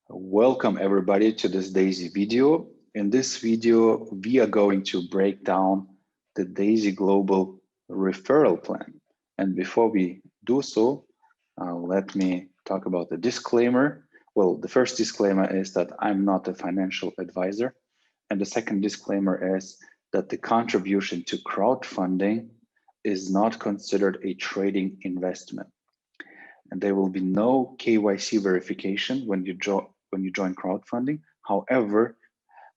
Welcome everybody to this Daisy video. In this video, we are going to break down the Daisy Global referral plan. And before we do so, let me talk about the disclaimer. Well, the first disclaimer is that I'm not a financial advisor. And the second disclaimer is that the contribution to crowdfunding is not considered a trading investment. And there will be no KYC verification when you join crowdfunding. However,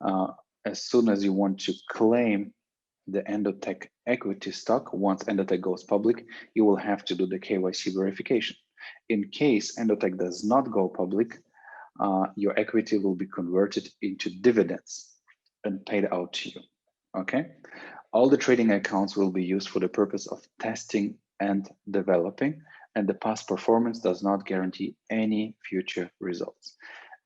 uh, as soon as you want to claim the Endotech equity stock, once Endotech goes public, you will have to do the KYC verification. In case Endotech does not go public, your equity will be converted into dividends and paid out to you. Okay. All the trading accounts will be used for the purpose of testing and developing, and the past performance does not guarantee any future results.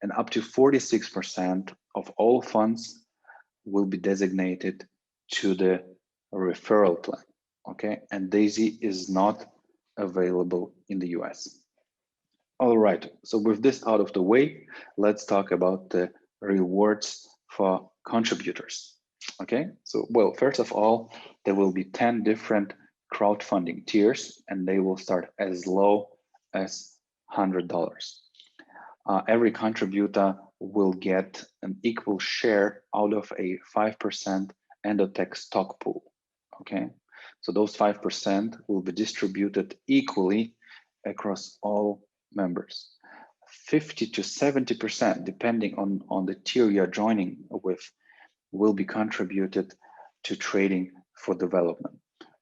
And up to 46% of all funds will be designated to the referral plan. Okay. And Daisy is not available in the US. All right. So with this out of the way, let's talk about the rewards for contributors. Okay. So, well, first of all, there will be 10 different crowdfunding tiers, and they will start as low as $100. Every contributor will get an equal share out of a 5% Endotech stock pool. Okay. So those 5% will be distributed equally across all members. 50 to 70%, depending on the tier you're joining with, will be contributed to trading for development.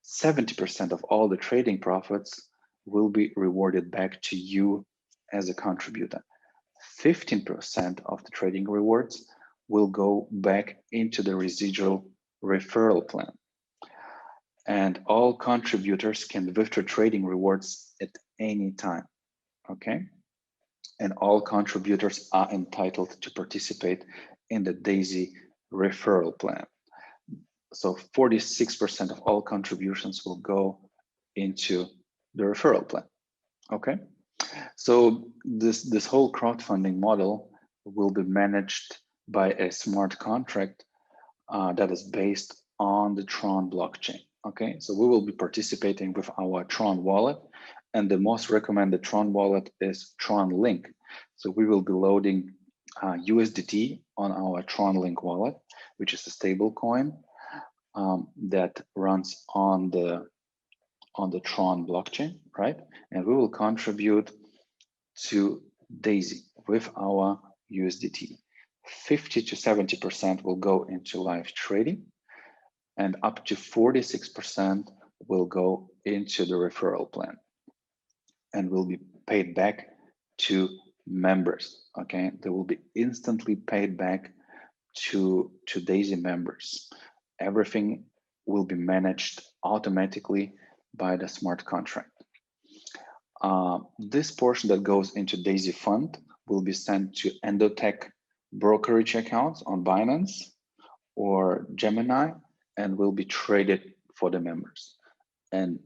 70% of all the trading profits will be rewarded back to you as a contributor. 15% of the trading rewards will go back into the residual referral plan. And all contributors can withdraw trading rewards at any time. Okay. And all contributors are entitled to participate in the Daisy referral plan. So 46% of all contributions will go into the referral plan. Okay. So this whole crowdfunding model will be managed by a smart contract that is based on the Tron blockchain. Okay, so we will be participating with our Tron wallet, and the most recommended Tron wallet is Tron Link. So we will be loading USDT on our Tron Link wallet, which is a stable coin that runs on the Tron blockchain, right? And we will contribute to Daisy with our USDT. 50 to 70% will go into live trading, and up to 46% will go into the referral plan and will be paid back to members. Okay, they will be instantly paid back to Daisy members. Everything will be managed automatically by the smart contract. This portion that goes into Daisy Fund will be sent to Endotech brokerage accounts on Binance or Gemini and will be traded for the members. And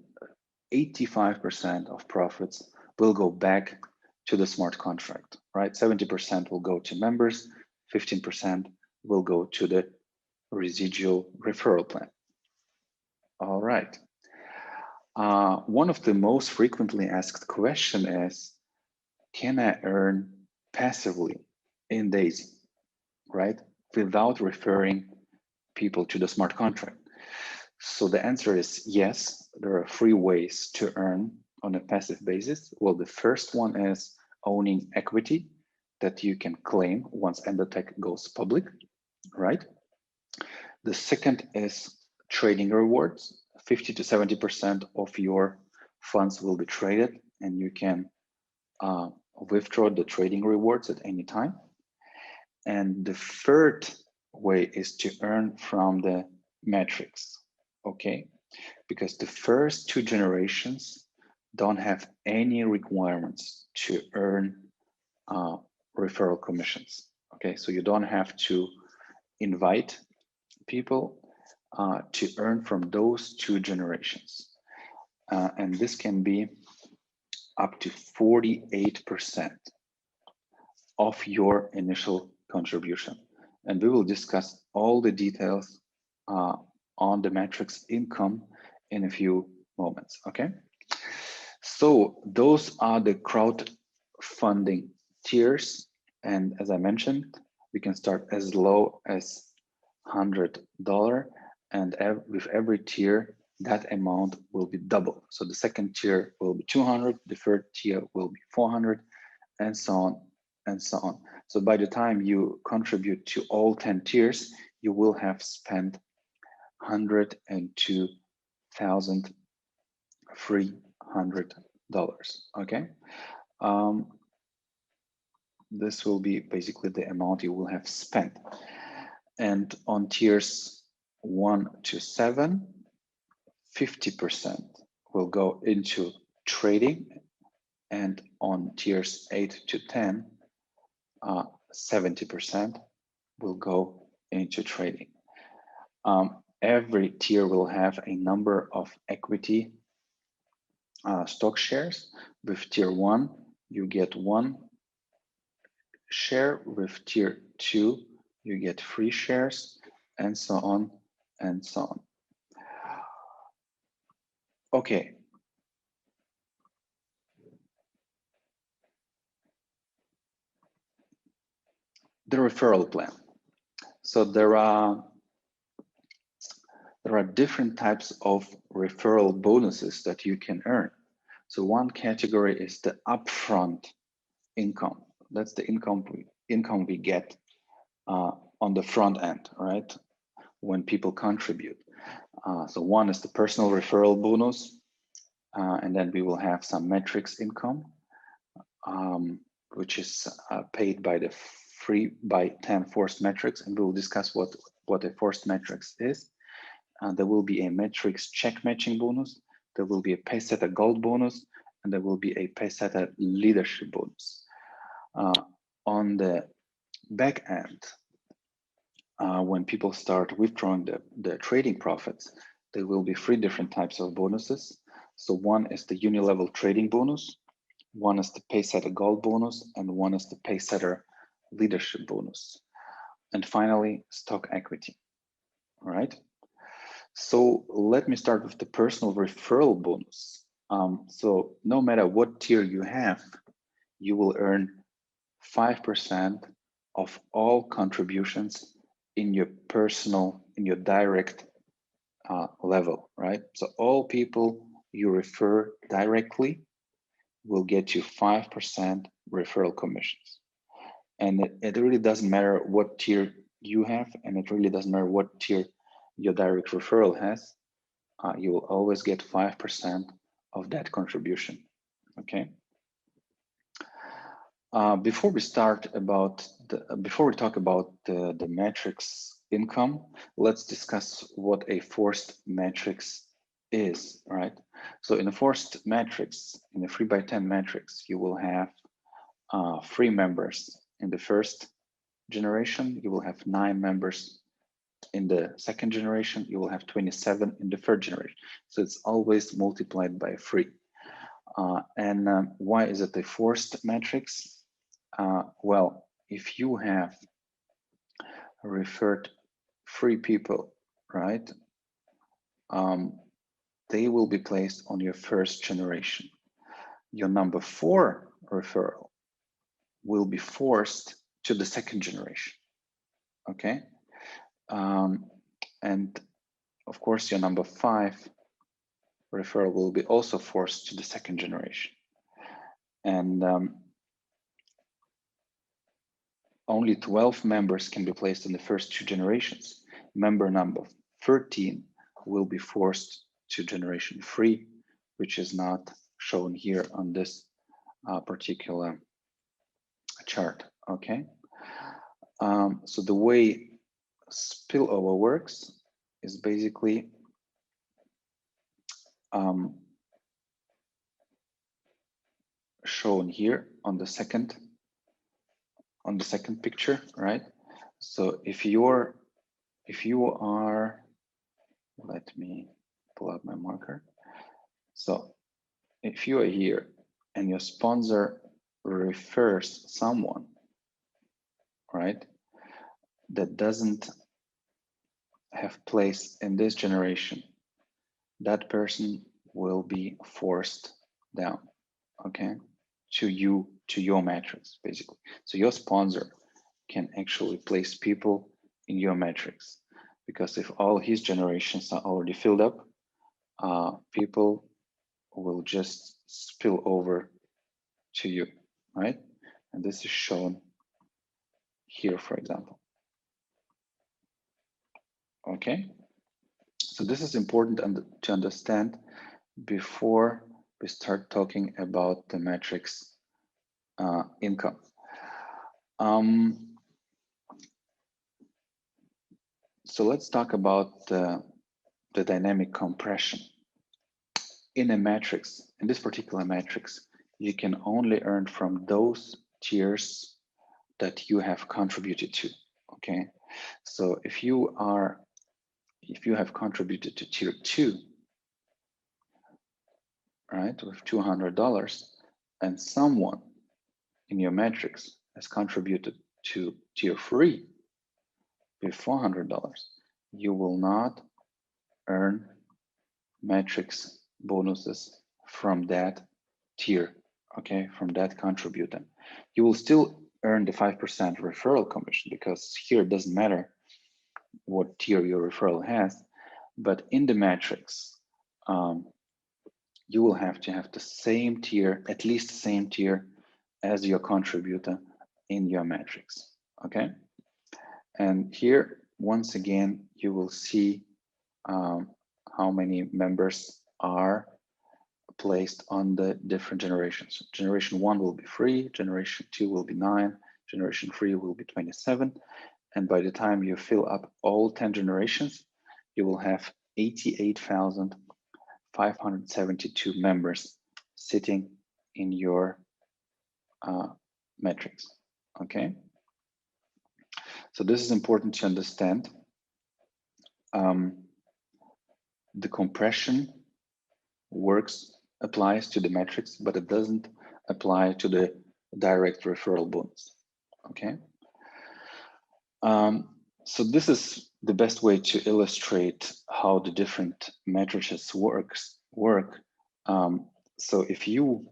85% of profits will go back to the smart contract, right? 70% will go to members, 15% will go to the residual referral plan. All right. One of the most frequently asked questions is, can I earn passively in Daisy, right? Without referring people to the smart contract. So the answer is yes, there are 3 ways to earn on a passive basis. Well, the first one is owning equity that you can claim once Endotech goes public, right? The second is trading rewards. 50 to 70% of your funds will be traded and you can withdraw the trading rewards at any time. And the third way is to earn from the metrics, okay? Because the first 2 generations don't have any requirements to earn referral commissions, okay? So you don't have to invite people to earn from those 2 generations. And this can be up to 48%. of your initial contribution. And we will discuss all the details on the matrix income in a few moments, okay? So those are the crowdfunding tiers. And as I mentioned, we can start as low as $100, and with every tier, that amount will be double. So the second tier will be 200, the third tier will be 400, and so on and so on. So by the time you contribute to all 10 tiers, you will have spent $102,300. Okay. This will be basically the amount you will have spent. And on tiers 1 to 7, 50% will go into trading, and on tiers 8 to 10, 70% will go into trading. Every tier will have a number of equity stock shares. With tier 1, you get 1 share. With tier 2, you get 3 shares, and so on and so on. Okay. The referral plan. So there are different types of referral bonuses that you can earn. So one category is the upfront income. That's the income we get on the front end, right? When people contribute. So one is the personal referral bonus, and then we will have some metrics income, which is paid by the 3x10 forced metrics, and we will discuss what a forced metrics is. There will be a metrics check matching bonus, there will be a paysetter gold bonus, and there will be a paysetter leadership bonus. On the back end, when people start withdrawing the trading profits, there will be 3 different types of bonuses. So one is the unilevel trading bonus, one is the paysetter gold bonus, and one is the paysetter leadership bonus. And finally, stock equity, all right? So let me start with the personal referral bonus. So no matter what tier you have, you will earn 5% of all contributions in your direct level, right? So all people you refer directly will get you 5% referral commissions. And it really doesn't matter what tier you have, and it really doesn't matter what tier your direct referral has, you will always get 5% of that contribution, okay? Before we talk about the matrix income, let's discuss what a forced matrix is, right? So in a forced matrix, in a 3x10 matrix, you will have 3 members in the first generation, you will have 9 members in the second generation, you will have 27 in the third generation. So it's always multiplied by 3. Why is it a forced matrix? Well, if you have referred 3 people, right, they will be placed on your first generation. Your number 4 referral will be forced to the second generation, okay? And of course, your number 5 referral will be also forced to the second generation. And only 12 members can be placed in the first 2 generations. Member number 13 will be forced to generation 3, which is not shown here on this particular chart, okay? So the way spillover works is basically shown here on the second picture, right? So if you are, let me pull out my marker. So if you are here and your sponsor refers someone, right, that doesn't have place in this generation, that person will be forced down, okay, to your matrix, basically. So your sponsor can actually place people in your matrix, because if all his generations are already filled up, people will just spill over to you, right? And this is shown here, for example. Okay, so this is important to understand before we start talking about the matrix income. So let's talk about the dynamic compression. In a matrix, in this particular matrix, you can only earn from those tiers that you have contributed to, okay? So if you have contributed to tier 2, right, with $200, and someone in your matrix has contributed to tier 3 with $400, you will not earn matrix bonuses from that tier, okay, from that contributor. You will still earn the 5% referral commission, because here it doesn't matter what tier your referral has, but in the matrix, you will have to have the same tier, at least the same tier as your contributor in your matrix, okay? And here, once again, you will see how many members are placed on the different generations. Generation 1 will be 3, generation 2 will be 9, generation 3 will be 27. And by the time you fill up all 10 generations, you will have 88,572 members sitting in your metrics, okay? So this is important to understand. The compression applies to the metrics, but it doesn't apply to the direct referral bonus, okay? So this is the best way to illustrate how the different matrices work. So if you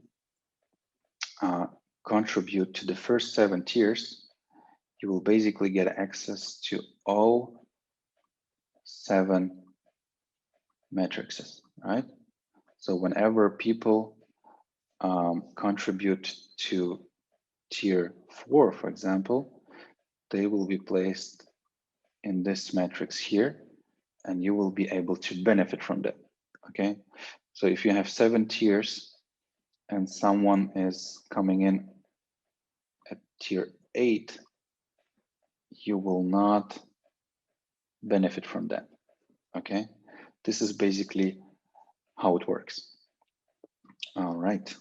contribute to the first 7 tiers, you will basically get access to all 7 matrices, right? So whenever people contribute to tier 4, for example, they will be placed in this matrix here, and you will be able to benefit from that, okay? So if you have 7 tiers and someone is coming in at tier 8, you will not benefit from that, okay? This is basically how it works. All right.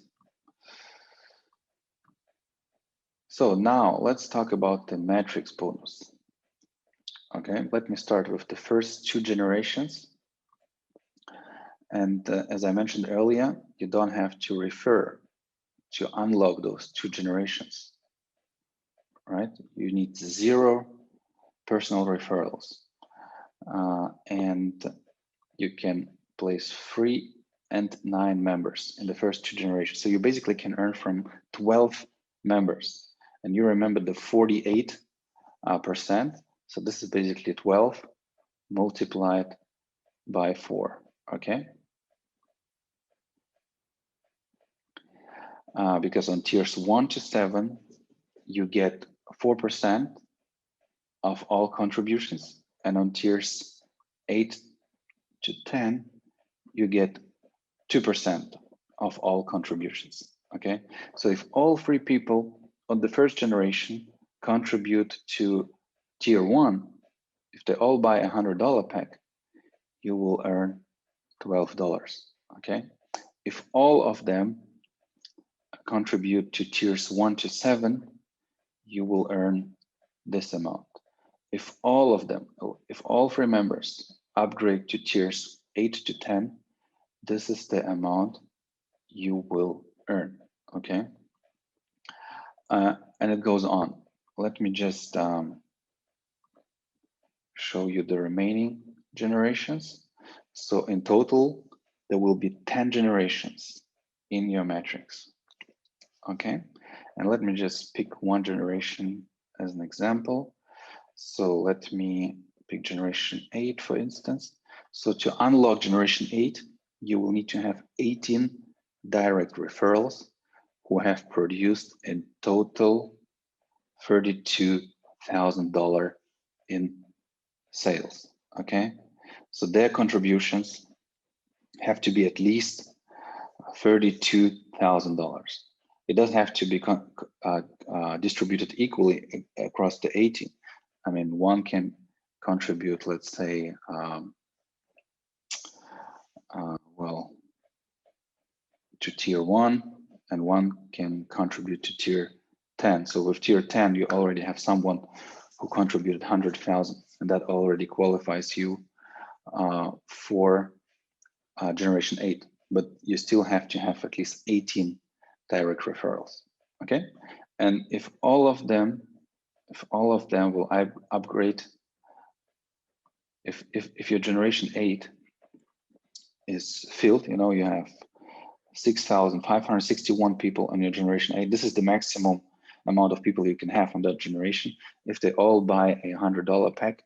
So now let's talk about the matrix bonus. Okay, let me start with the first 2 generations. And as I mentioned earlier, you don't have to refer to unlock those 2 generations, right? You need 0 personal referrals. And you can place 3 and 9 members in the first 2 generations. So you basically can earn from 12 members. And you remember the 48%. So this is basically 12 multiplied by 4, okay? Because on tiers 1 to 7, you get 4% of all contributions. And on tiers 8 to 10, you get 2% of all contributions, okay? So if all 3 people on the first generation contribute to tier 1, if they all buy $100 pack, you will earn $12, okay? If all of them contribute to tiers 1 to 7, you will earn this amount. If all of them, if all 3 members upgrade to tiers 8 to 10, this is the amount you will earn, okay? And it goes on let me just show you the remaining generations. So in total, there will be 10 generations in your matrix. Okay, and let me just pick one generation as an example. So let me pick generation 8, for instance. So to unlock generation 8, you will need to have 18 direct referrals who have produced in total $32,000 in sales. Okay, so their contributions have to be at least $32,000. It doesn't have to be distributed equally across the 18. I mean, one can contribute, let's say, well, to tier 1, and one can contribute to tier 10. So with tier 10, you already have someone who contributed 100,000, and that already qualifies you for generation 8. But you still have to have at least 18 direct referrals. Okay, and if all of them will upgrade, if your generation 8 is filled, you know, you have 6,561 people on your generation 8. This is the maximum amount of people you can have on that generation. If they all buy a $100 pack,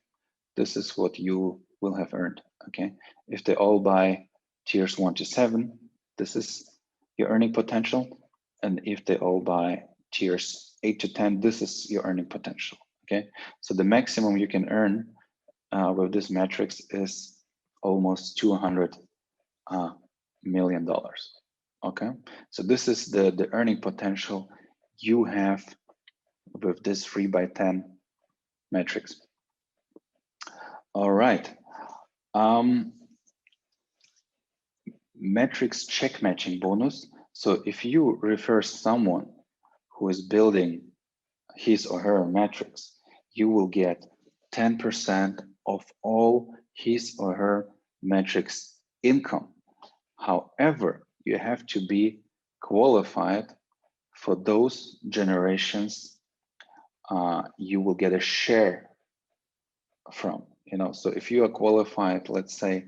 this is what you will have earned. Okay, if they all buy tiers 1 to 7, this is your earning potential. And if they all buy tiers 8 to 10, this is your earning potential. Okay, so the maximum you can earn with this matrix is almost $200 million. Okay, so this is the earning potential you have with this 3x10 matrix. All right. Matrix check matching bonus. So if you refer someone who is building his or her matrix, you will get 10% of all his or her matrix income. However, you have to be qualified for those generations you will get a share from. You know, so if you are qualified, let's say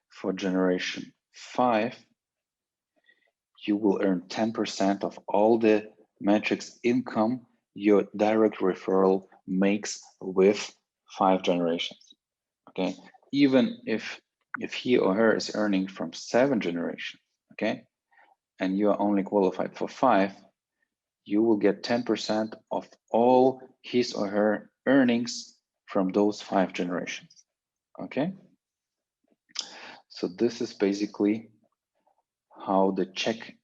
for generation 5, you will earn 10% of all the matrix income your direct referral makes with 5 generations. Okay, even if he or her is earning from 7 generations, okay, and you are only qualified for 5, you will get 10% of all his or her earnings from those 5 generations. Okay, so this is basically how the check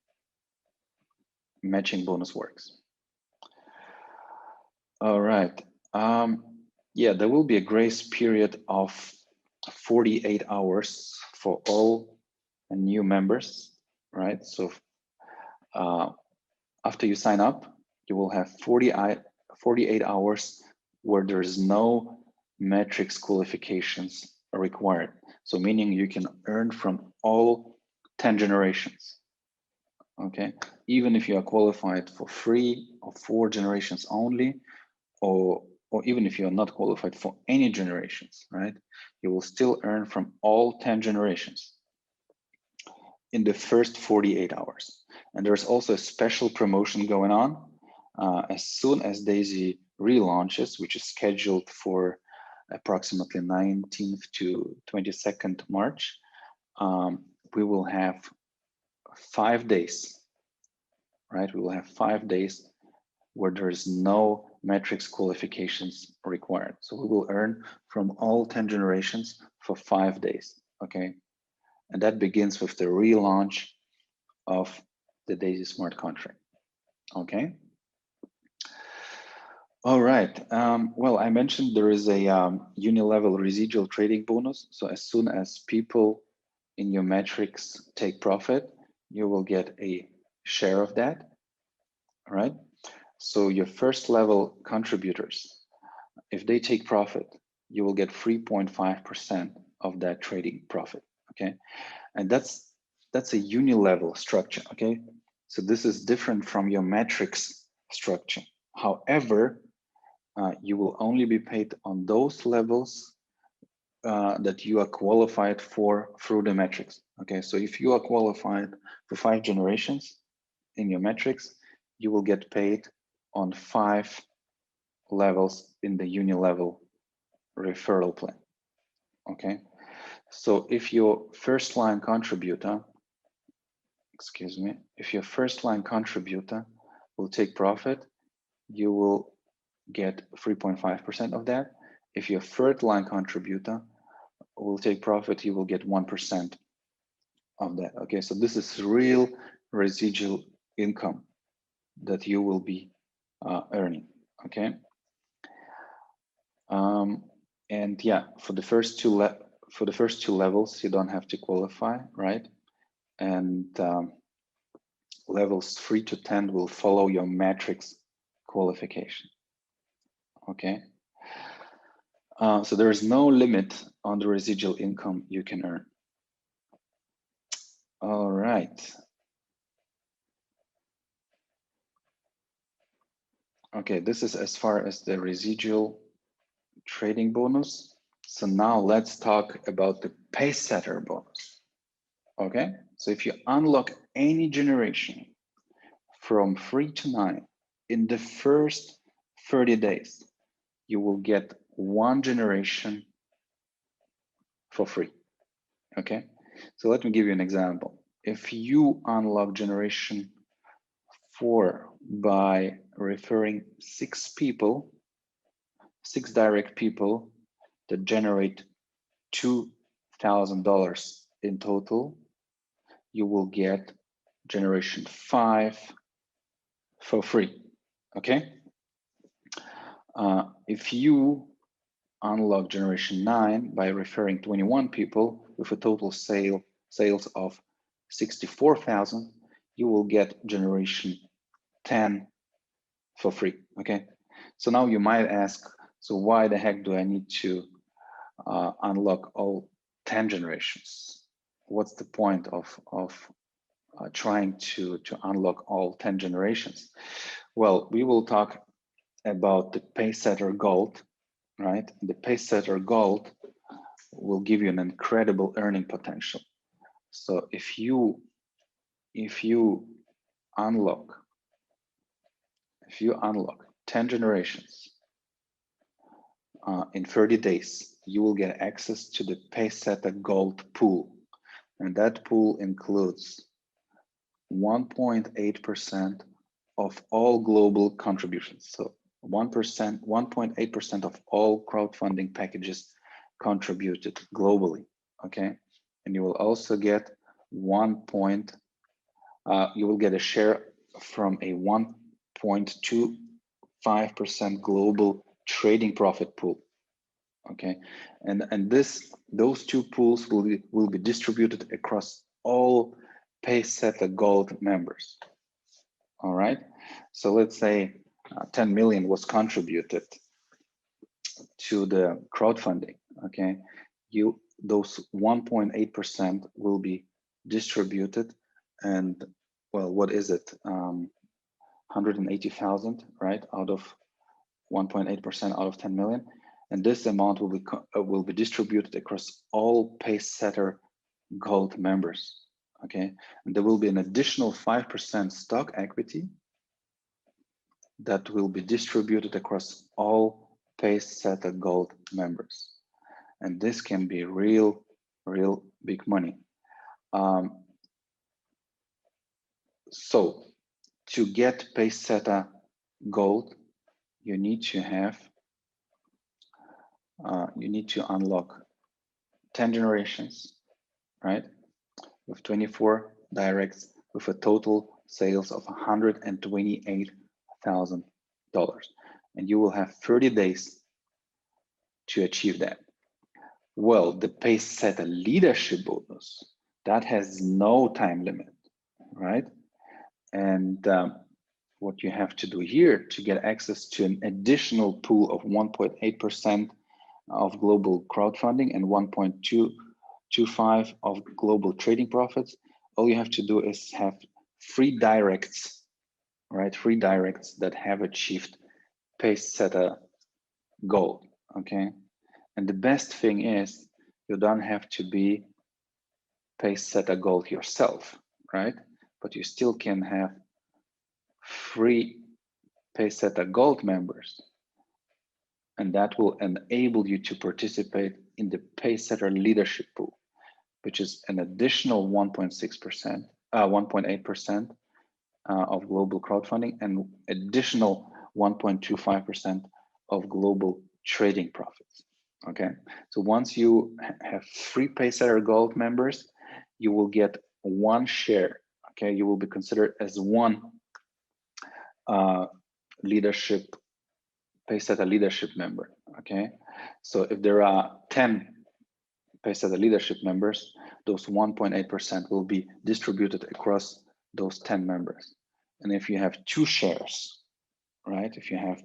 matching bonus works. All right. Yeah, there will be a grace period of 48 hours for all new members, right? So after you sign up, you will have 48 hours where there is no matrix qualifications required. So meaning you can earn from all 10 generations. Okay, even if you are qualified for 3 or 4 generations only, or even if you are not qualified for any generations, right? You will still earn from all 10 generations in the first 48 hours. And there's also a special promotion going on. As soon as Daisy relaunches, which is scheduled for approximately 19th to 22nd March, we will have 5 days, right? We will have 5 days where there is no matrix qualifications required. So we will earn from all 10 generations for 5 days, okay? And that begins with the relaunch of the Daisy Smart Contract, okay? All right, well, I mentioned there is a uni-level residual trading bonus. So as soon as people in your matrix take profit, you will get a share of that, all right? So your first level contributors, if they take profit, you will get 3.5% of that trading profit, okay? And that's a uni-level structure, okay? So this is different from your matrix structure. However, you will only be paid on those levels that you are qualified for through the metrics. Okay, so if you are qualified for 5 generations in your metrics, you will get paid on 5 levels in the unilevel referral plan. Okay, so if your first line contributor, if your first line contributor will take profit, you will get 3.5% of that. If your third line contributor will take profit, you will get 1% of that. Okay, so this is real residual income that you will be earning. Okay, and yeah, for the first two levels, you don't have to qualify, right? And levels 3 to 10 will follow your matrix qualification. Okay. So there is no limit on the residual income you can earn. All right. Okay, this is as far as the residual trading bonus. So now let's talk about the pace setter bonus. Okay, so if you unlock any generation from 3 to 9 in the first 30 days, you will get 1 generation for free. Okay, so let me give you an example. If you unlock generation 4 by referring 6 direct people that generate $2,000 in total, you will get generation 5 for free. Okay. If you unlock generation 9 by referring 21 people with a total sales of 64,000, you will get generation 10 for free. Okay, so now you might ask, so why the heck do I need to unlock all 10 generations? What's the point of trying to unlock all 10 generations? Well, we will talk about the Pacesetter Gold, right? The Pacesetter Gold will give you an incredible earning potential. So if you unlock 10 generations in 30 days, you will get access to the Pacesetter Gold pool. And that pool includes 1.8% of all global contributions. So 1.8% of all crowdfunding packages contributed globally, okay? And you will also get you will get a share from a 1.25% global trading profit pool, okay? And those two pools will be distributed across all Pacesetter Gold members. All right, so let's say 10 million was contributed to the crowdfunding. Okay, those 1.8% will be distributed, and well, what is it? 180,000, right? Out of 1.8% out of 10 million, and this amount will be distributed across all Pacesetter Gold members. Okay, and there will be an additional 5% stock equity that will be distributed across all Pacesetter Gold members. And this can be real big money. So to get Pacesetter Gold, you need to unlock 10 generations, right? With 24 directs with a total sales of $128,000. And you will have 30 days to achieve that. Well, the Pacesetter Leadership Bonus, that has no time limit, right? And what you have to do here to get access to an additional pool of 1.8% of global crowdfunding and 1.225 of global trading profits, all you have to do is have 3 directs, right? 3 directs that have achieved Pacesetter gold, okay? And the best thing is you don't have to be pacesetter gold yourself, right? But you still can have free pacesetter gold members, and that will enable you to participate in the pacesetter leadership pool, which is an additional 1.6%, 1.8% of global crowdfunding and additional 1.25% of global trading profits. Okay, so once you have free pacesetter gold members, you will get one share. Okay, you will be considered as one leadership pacesetter leadership member. Okay, so if there are 10 pacesetter leadership members, those 1.8% will be distributed across those 10 members. And if you have 2 shares, right? If you have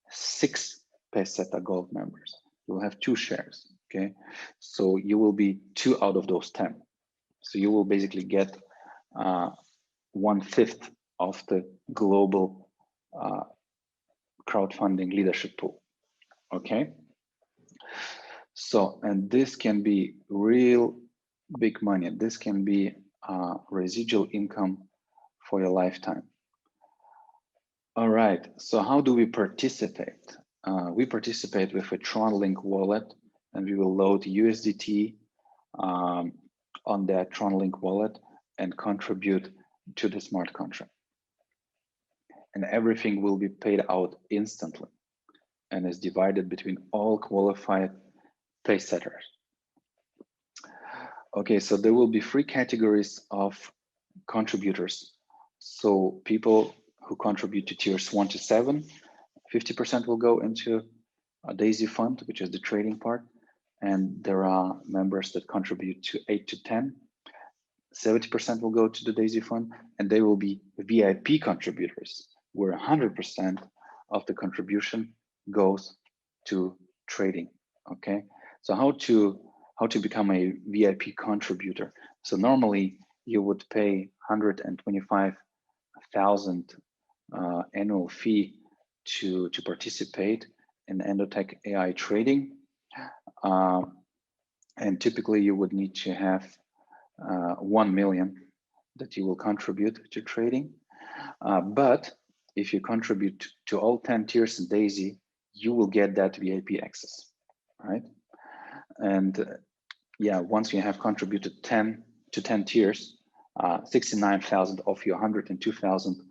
6 pacesetter gold members, you will have 2 shares. Okay, so you will be 2 out of those 10. So you will basically get 1/5 of the global crowdfunding leadership pool. Okay. So, and this can be real big money. This can be residual income for your lifetime. All right, so how do we participate? We participate with a Tron Link wallet, and we will load USDT on that Tron Link wallet and contribute to the smart contract. And everything will be paid out instantly and is divided between all qualified pacesetters. Okay, so there will be 3 categories of contributors. So people who contribute to tiers 1 to 7, 50% will go into a Daisy fund, which is the trading part. And there are members that contribute to 8 to 10. 70% will go to the Daisy fund, and they will be VIP contributors, where 100% of the contribution goes to trading. Okay, so how to become a VIP contributor? So normally you would pay 125,000 annual fee to participate in Endotech AI trading, and typically you would need to have 1 million that you will contribute to trading. But if you contribute to all 10 tiers in Daisy, you will get that VIP access, right? And yeah, once you have contributed 10 to 10 tiers, 69,000 of your 102,000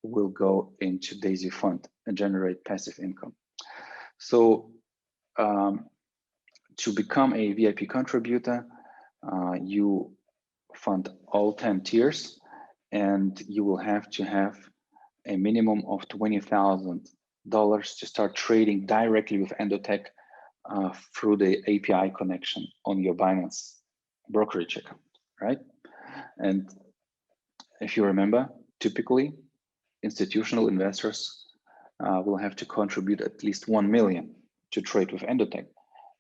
will go into Daisy fund and generate passive income. So to become a VIP contributor, you fund all 10 tiers, and you will have to have a minimum of $20,000 to start trading directly with Endotech through the API connection on your Binance brokerage account, right? And if you remember, typically institutional investors will have to contribute at least 1 million to trade with Endotech.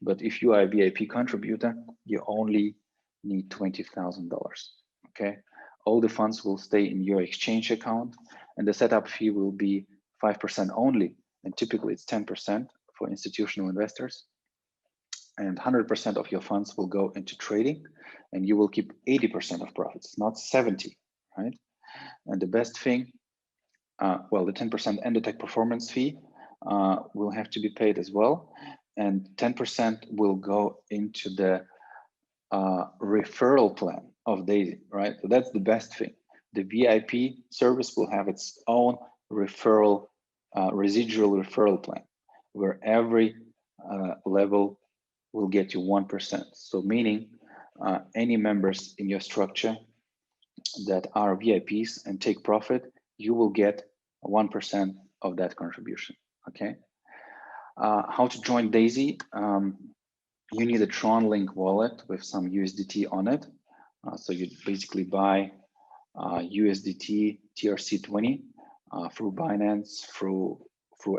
But if you are a VIP contributor, you only need $20,000, okay? All the funds will stay in your exchange account, and the setup fee will be 5% only, and typically it's 10% for institutional investors, and 100% of your funds will go into trading, and you will keep 80% of profits, not 70, right? And the best thing, well, the 10% Endotech performance fee will have to be paid as well, and 10% will go into the referral plan of Daisy, right? So that's the best thing. The VIP service will have its own referral, residual referral plan, where every level will get you 1%. So meaning any members in your structure that are VIPs and take profit, you will get 1% of that contribution, okay? How to join Daisy? You need a Tron Link wallet with some USDT on it. So you basically buy USDT TRC20 through Binance, through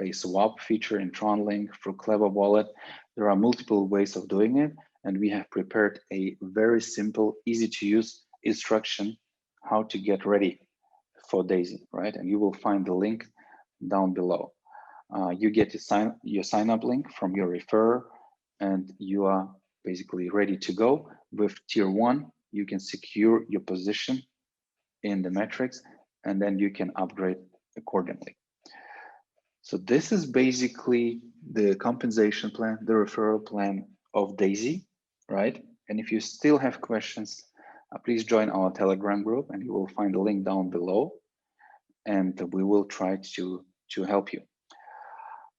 a swap feature in Tron Link, through Clever Wallet. There are multiple ways of doing it, and we have prepared a very simple, easy to use instruction how to get ready for Daisy, right? And you will find the link down below. you get your sign up link from your referrer, and you are basically ready to go. With tier 1, you can secure your position in the metrics, and then you can upgrade accordingly. So this is basically the compensation plan, the referral plan of Daisy, right? And if you still have questions, please join our Telegram group, and you will find the link down below, and we will try to help you.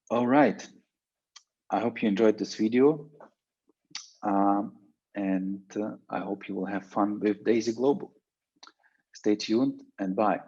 All right. I hope you enjoyed this video, and I hope you will have fun with Daisy Global. Stay tuned and bye.